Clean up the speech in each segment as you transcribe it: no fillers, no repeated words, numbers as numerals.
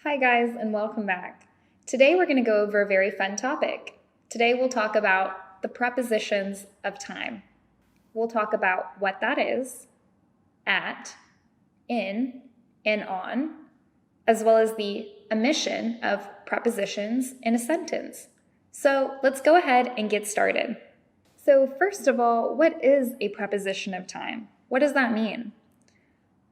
Hi guys, and welcome back. Today we're going to go over a very fun topic. Today we'll talk about the prepositions of time. We'll talk about what that is, at, in, and on, as well as the omission of prepositions in a sentence. So let's go ahead and get started. So first of all, what is a preposition of time? What does that mean?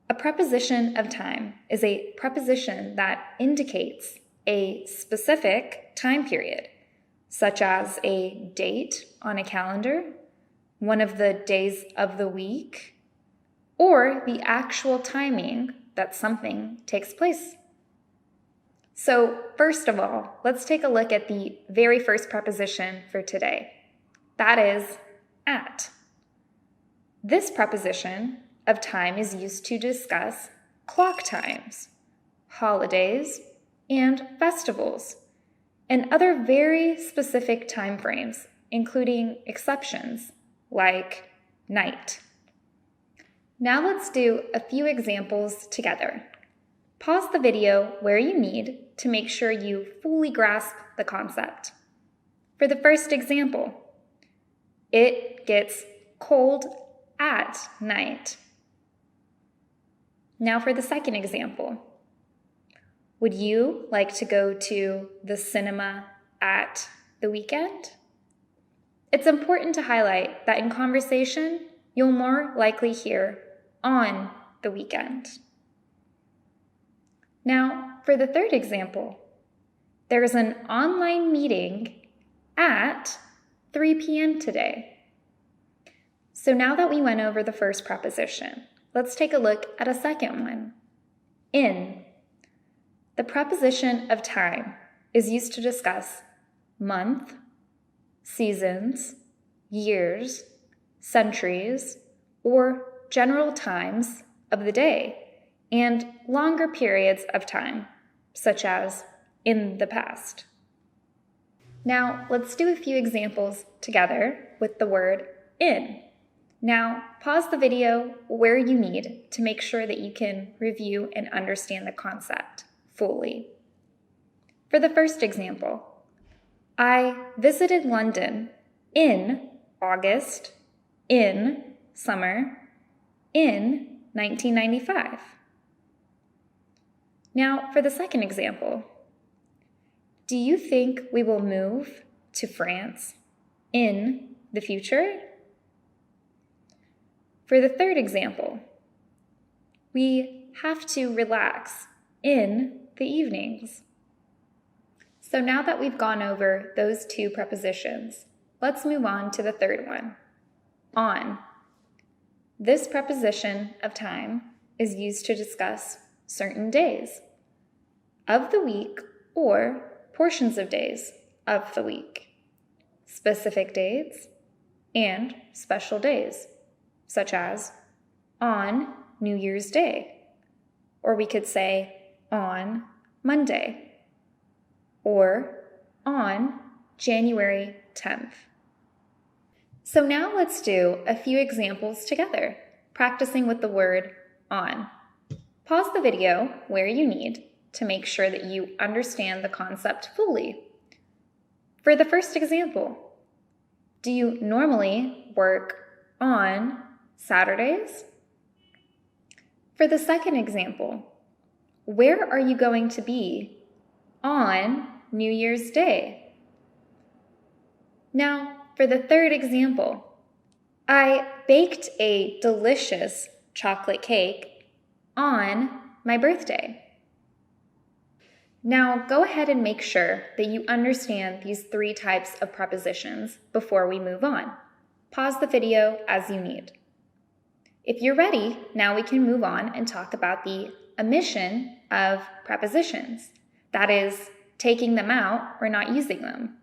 A preposition of time is a preposition that indicates a specific time period, such as a date on a calendar, one of the days of the week, or the actual timing that something takes place. So first of all, let's take a look at the very first preposition for today. That is at. This preposition of time is used to discuss clock times, holidays, and festivals, and other very specific time frames, including exceptions like night. Now let's do a few examples together. Pause the video where you need to make sure you fully grasp the concept. For the first example, it gets cold at night. Now for the second example, would you like to go to the cinema at the weekend? It's important to highlight that in conversation, you'll more likely hear on the weekend. Now for the third example, there's an online meeting at 3 p.m. today. So now that we went over the first preposition, let's take a look at a second one, in. The preposition of time is used to discuss month, seasons, years, centuries, or general times of the day, and longer periods of time, such as in the past. Now, let's do a few examples together with the word in. Now, pause the video where you need to make sure that you can review and understand the concept fully. For the first example, I visited London in August, in summer, in 1995. Now, for the second example, do you think we will move to France in the future? For the third example, we have to relax in the evenings. So now that we've gone over those two prepositions, let's move on to the third one, on. This preposition of time is used to discuss certain days of the week or portions of days of the week, specific dates, and special days, such as on New Year's Day, or we could say on Monday, or on January 10th. So now let's do a few examples together, practicing with the word on. Pause the video where you need to make sure that you understand the concept fully. For the first example, do you normally work on Saturdays? For the second example, where are you going to be on New Year's Day? Now, for the third example, I baked a delicious chocolate cake on my birthday. Now, go ahead and make sure that you understand these three types of prepositions before we move on. Pause the video as you need. If you're ready, now we can move on and talk about the omission of prepositions. That is, taking them out or not using them.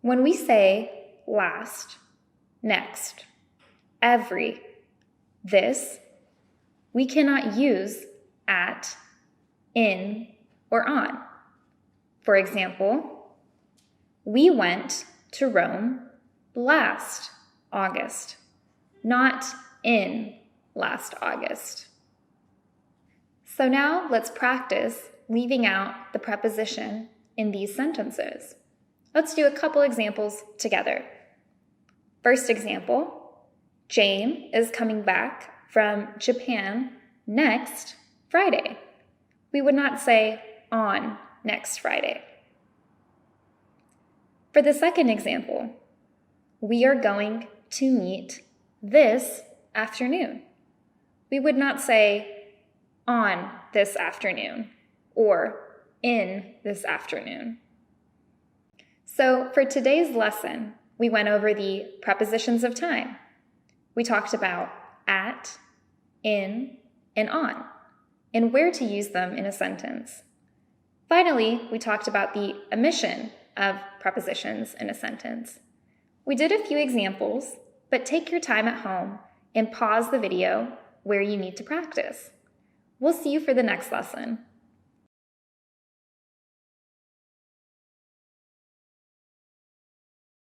When we say last, next, every, this, we cannot use at, in, or on. For example, we went to Rome last August, not in last August. So now let's practice leaving out the preposition in these sentences. Let's do a couple examples together. First example, Jane is coming back from Japan next Friday. We would not say on next Friday. For the second example, we are going to meet this afternoon. We would not say on this afternoon or in this afternoon. So for today's lesson, we went over the prepositions of time. We talked about at, in, and on, and where to use them in a sentence. Finally, we talked about the omission of prepositions in a sentence. We did a few examples, but take your time at home and pause the video where you need to practice. We'll see you for the next lesson.